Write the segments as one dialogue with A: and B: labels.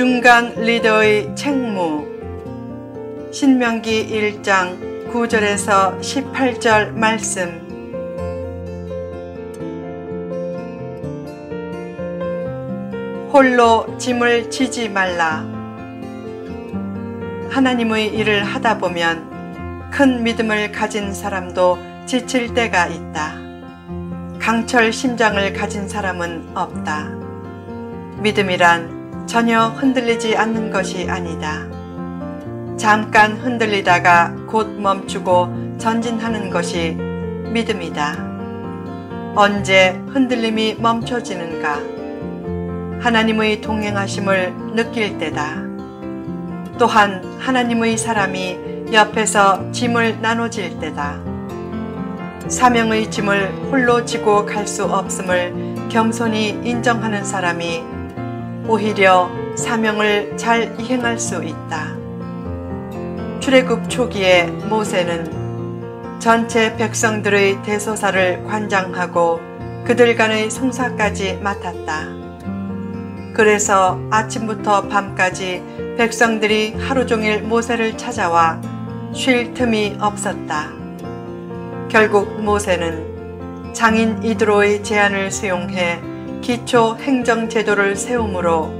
A: 중간 리더의 책무. 신명기 1장 9절에서 18절 말씀. 홀로 짐을 지지 말라. 하나님의 일을 하다 보면 큰 믿음을 가진 사람도 지칠 때가 있다. 강철 심장을 가진 사람은 없다. 믿음이란 전혀 흔들리지 않는 것이 아니다. 잠깐 흔들리다가 곧 멈추고 전진하는 것이 믿음이다. 언제 흔들림이 멈춰지는가? 하나님의 동행하심을 느낄 때다. 또한 하나님의 사람이 옆에서 짐을 나눠질 때다. 사명의 짐을 홀로 지고 갈 수 없음을 겸손히 인정하는 사람이 오히려 사명을 잘 이행할 수 있다. 출애굽 초기에 모세는 전체 백성들의 대소사를 관장하고 그들 간의 성사까지 맡았다. 그래서 아침부터 밤까지 백성들이 하루 종일 모세를 찾아와 쉴 틈이 없었다. 결국 모세는 장인 이드로의 제안을 수용해 기초 행정제도를 세우므로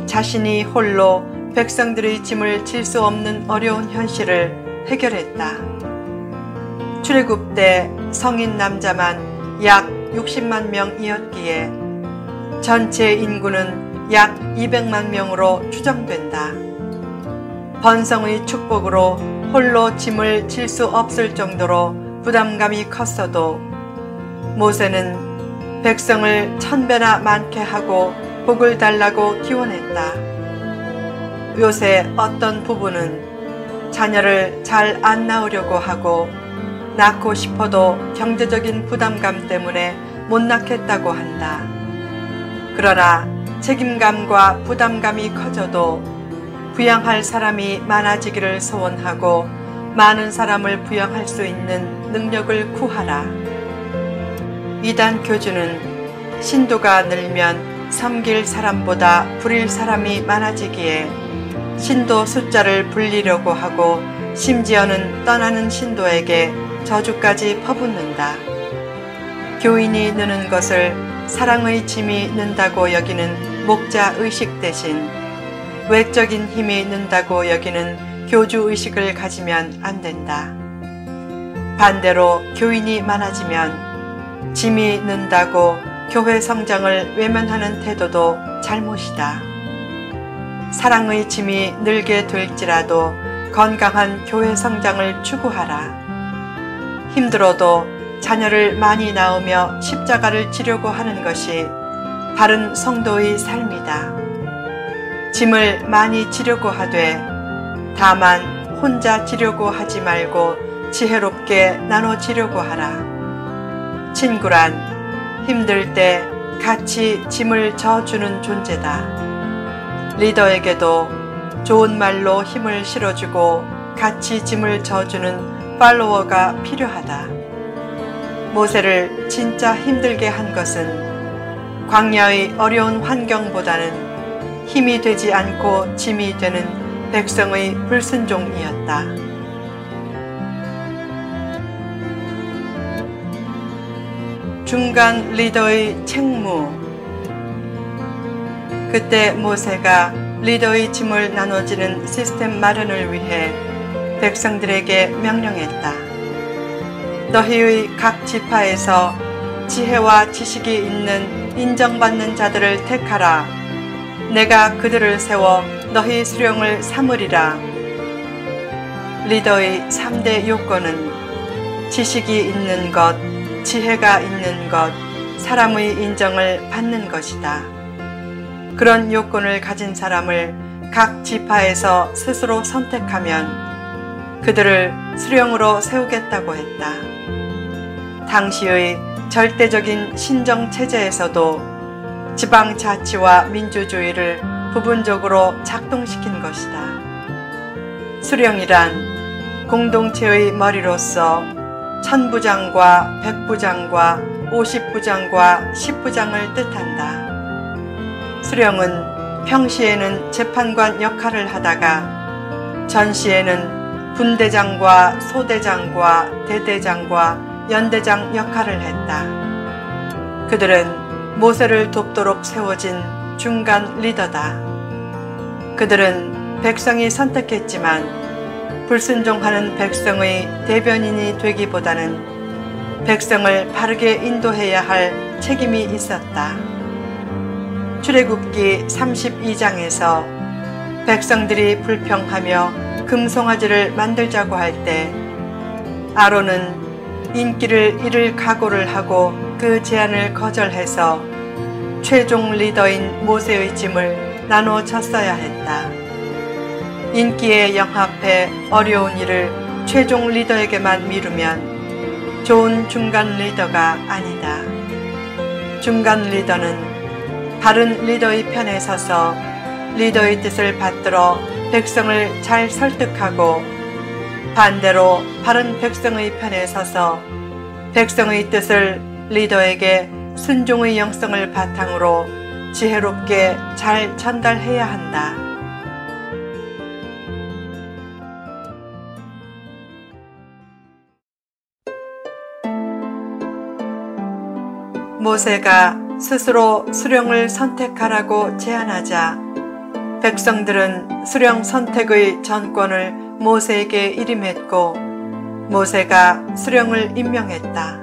A: 자신이 홀로 백성들의 짐을 질 수 없는 어려운 현실을 해결했다. 출애굽 때 성인 남자만 약 60만 명이었기에 전체 인구는 약 200만 명으로 추정된다. 번성의 축복으로 홀로 짐을 질 수 없을 정도로 부담감이 컸어도 모세는 백성을 1000배나 많게 하고 복을 달라고 기원했다. 요새 어떤 부부는 자녀를 잘 안 낳으려고 하고 낳고 싶어도 경제적인 부담감 때문에 못 낳겠다고 한다. 그러나 책임감과 부담감이 커져도 부양할 사람이 많아지기를 소원하고 많은 사람을 부양할 수 있는 능력을 구하라. 이단 교주는 신도가 늘면 섬길 사람보다 부릴 사람이 많아지기에 신도 숫자를 불리려고 하고 심지어는 떠나는 신도에게 저주까지 퍼붓는다. 교인이 느는 것을 사랑의 짐이 는다고 여기는 목자 의식 대신 외적인 힘이 는다고 여기는 교주 의식을 가지면 안 된다. 반대로 교인이 많아지면 짐이 는다고 교회 성장을 외면하는 태도도 잘못이다. 사랑의 짐이 늘게 될지라도 건강한 교회 성장을 추구하라. 힘들어도 자녀를 많이 낳으며 십자가를 지려고 하는 것이 바른 성도의 삶이다. 짐을 많이 지려고 하되 다만 혼자 지려고 하지 말고 지혜롭게 나눠 지려고 하라. 친구란 힘들 때 같이 짐을 져주는 존재다. 리더에게도 좋은 말로 힘을 실어주고 같이 짐을 져주는 팔로워가 필요하다. 모세를 진짜 힘들게 한 것은 광야의 어려운 환경보다는 힘이 되지 않고 짐이 되는 백성의 불순종이었다. 중간 리더의 책무. 그때 모세가 리더의 짐을 나눠지는 시스템 마련을 위해 백성들에게 명령했다. 너희의 각 지파에서 지혜와 지식이 있는 인정받는 자들을 택하라. 내가 그들을 세워 너희 수령을 삼으리라. 리더의 3대 요건은 지식이 있는 것, 지혜가 있는 것, 사람의 인정을 받는 것이다. 그런 요건을 가진 사람을 각 지파에서 스스로 선택하면 그들을 수령으로 세우겠다고 했다. 당시의 절대적인 신정체제에서도 지방자치와 민주주의를 부분적으로 작동시킨 것이다. 수령이란 공동체의 머리로서 1000부장과 100부장과 50부장과 10부장을 뜻한다. 수령은 평시에는 재판관 역할을 하다가 전시에는 분대장과 소대장과 대대장과 연대장 역할을 했다. 그들은 모세를 돕도록 세워진 중간 리더다. 그들은 백성이 선택했지만 불순종하는 백성의 대변인이 되기보다는 백성을 바르게 인도해야 할 책임이 있었다. 출애굽기 32장에서 백성들이 불평하며 금송아지를 만들자고 할 때 아론은 인기를 잃을 각오를 하고 그 제안을 거절해서 최종 리더인 모세의 짐을 나눠 졌어야 했다. 인기에 영합해 어려운 일을 최종 리더에게만 미루면 좋은 중간 리더가 아니다. 중간 리더는 바른 리더의 편에 서서 리더의 뜻을 받들어 백성을 잘 설득하고 반대로 바른 백성의 편에 서서 백성의 뜻을 리더에게 순종의 영성을 바탕으로 지혜롭게 잘 전달해야 한다. 모세가 스스로 수령을 선택하라고 제안하자 백성들은 수령 선택의 전권을 모세에게 일임했고 모세가 수령을 임명했다.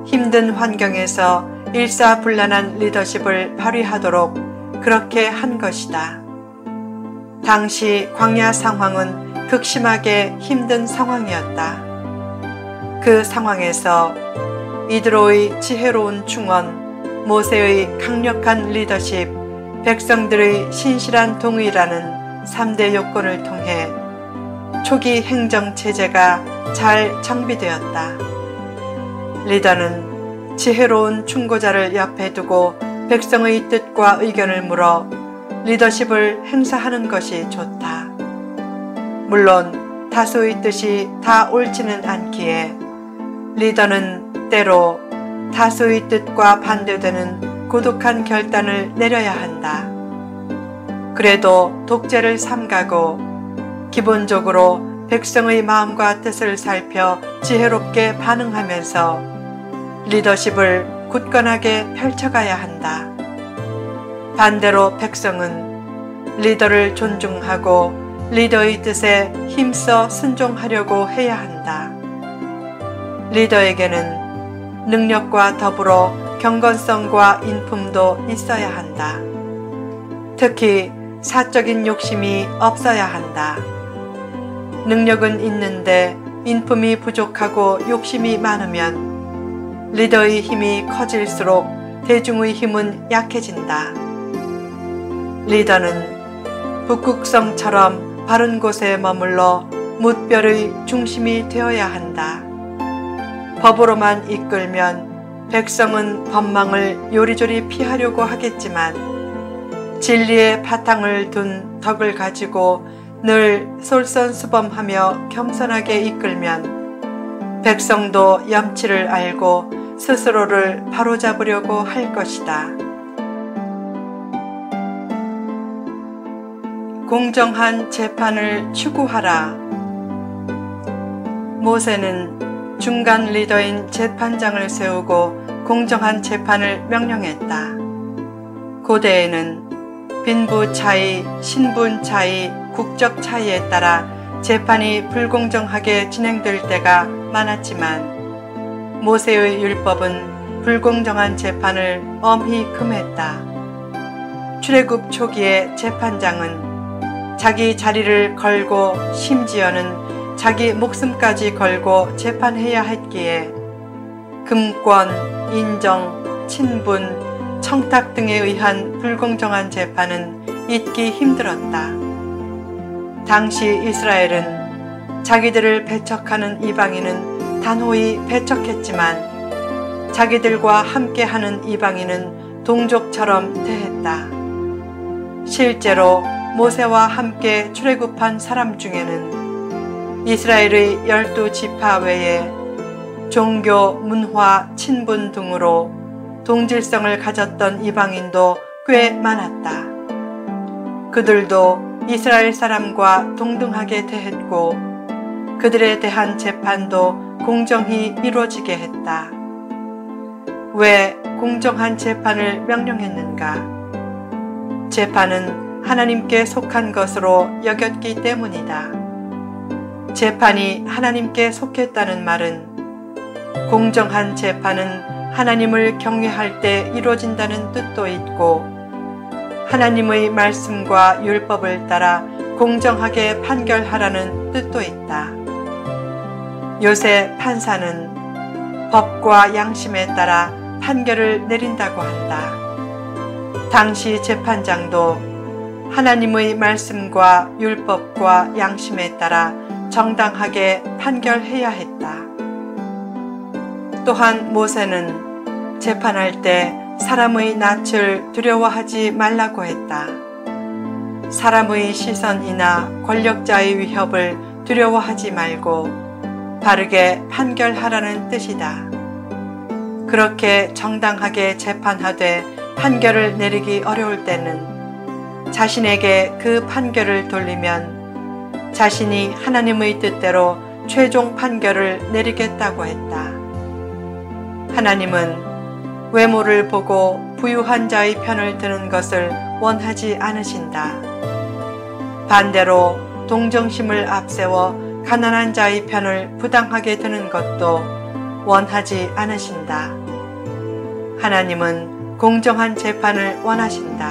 A: 힘든 환경에서 일사불란한 리더십을 발휘하도록 그렇게 한 것이다. 당시 광야 상황은 극심하게 힘든 상황이었다. 그 상황에서 이드로의 지혜로운 충원, 모세의 강력한 리더십, 백성들의 신실한 동의라는 3대 요건을 통해 초기 행정체제가 잘 정비되었다. 리더는 지혜로운 충고자를 옆에 두고 백성의 뜻과 의견을 물어 리더십을 행사하는 것이 좋다. 물론 다수의 뜻이 다 옳지는 않기에 리더는 때로 다수의 뜻과 반대되는 고독한 결단을 내려야 한다. 그래도 독재를 삼가고 기본적으로 백성의 마음과 뜻을 살펴 지혜롭게 반응하면서 리더십을 굳건하게 펼쳐가야 한다. 반대로 백성은 리더를 존중하고 리더의 뜻에 힘써 순종하려고 해야 한다. 리더에게는 능력과 더불어 경건성과 인품도 있어야 한다. 특히 사적인 욕심이 없어야 한다. 능력은 있는데 인품이 부족하고 욕심이 많으면 리더의 힘이 커질수록 대중의 힘은 약해진다. 리더는 북극성처럼 바른 곳에 머물러 뭇별의 중심이 되어야 한다. 법으로만 이끌면 백성은 법망을 요리조리 피하려고 하겠지만 진리의 바탕을 둔 덕을 가지고 늘 솔선수범하며 겸손하게 이끌면 백성도 염치를 알고 스스로를 바로잡으려고 할 것이다. 공정한 재판을 추구하라. 모세는 중간 리더인 재판장을 세우고 공정한 재판을 명령했다. 고대에는 빈부 차이, 신분 차이, 국적 차이에 따라 재판이 불공정하게 진행될 때가 많았지만 모세의 율법은 불공정한 재판을 엄히 금했다. 출애굽 초기의 재판장은 자기 자리를 걸고 심지어는 자기 목숨까지 걸고 재판해야 했기에 금권, 인정, 친분, 청탁 등에 의한 불공정한 재판은 잊기 힘들었다. 당시 이스라엘은 자기들을 배척하는 이방인은 단호히 배척했지만 자기들과 함께하는 이방인은 동족처럼 대했다. 실제로 모세와 함께 출애굽한 사람 중에는 이스라엘의 12지파 외에 종교, 문화, 친분 등으로 동질성을 가졌던 이방인도 꽤 많았다. 그들도 이스라엘 사람과 동등하게 대했고 그들에 대한 재판도 공정히 이루어지게 했다. 왜 공정한 재판을 명령했는가? 재판은 하나님께 속한 것으로 여겼기 때문이다. 재판이 하나님께 속했다는 말은 공정한 재판은 하나님을 경외할 때 이루어진다는 뜻도 있고 하나님의 말씀과 율법을 따라 공정하게 판결하라는 뜻도 있다. 요새 판사는 법과 양심에 따라 판결을 내린다고 한다. 당시 재판장도 하나님의 말씀과 율법과 양심에 따라 정당하게 판결해야 했다. 또한 모세는 재판할 때 사람의 낯을 두려워하지 말라고 했다. 사람의 시선이나 권력자의 위협을 두려워하지 말고 바르게 판결하라는 뜻이다. 그렇게 정당하게 재판하되 판결을 내리기 어려울 때는 자신에게 그 판결을 돌리면 자신이 하나님의 뜻대로 최종 판결을 내리겠다고 했다. 하나님은 외모를 보고 부유한 자의 편을 드는 것을 원하지 않으신다. 반대로 동정심을 앞세워 가난한 자의 편을 부당하게 드는 것도 원하지 않으신다. 하나님은 공정한 재판을 원하신다.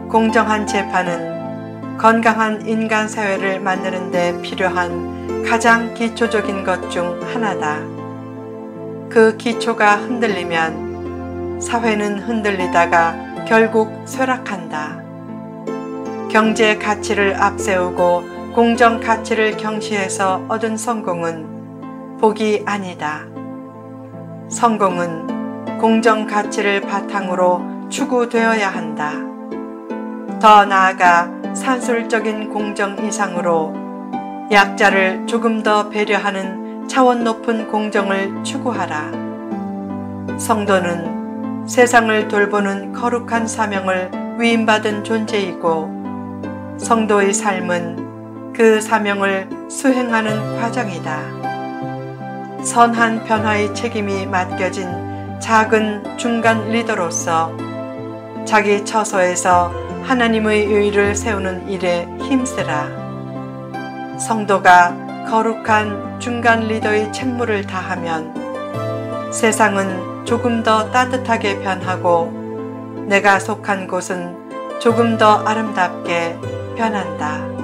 A: 공정한 재판은 건강한 인간 사회를 만드는 데 필요한 가장 기초적인 것 중 하나다. 그 기초가 흔들리면 사회는 흔들리다가 결국 쇠락한다. 경제 가치를 앞세우고 공정 가치를 경시해서 얻은 성공은 복이 아니다. 성공은 공정 가치를 바탕으로 추구되어야 한다. 더 나아가 산술적인 공정 이상으로 약자를 조금 더 배려하는 차원 높은 공정을 추구하라. 성도는 세상을 돌보는 거룩한 사명을 위임받은 존재이고 성도의 삶은 그 사명을 수행하는 과정이다. 선한 변화의 책임이 맡겨진 작은 중간 리더로서 자기 처소에서 하나님의 의를 세우는 일에 힘쓰라. 성도가 거룩한 중간 리더의 책무를 다하면 세상은 조금 더 따뜻하게 변하고 내가 속한 곳은 조금 더 아름답게 변한다.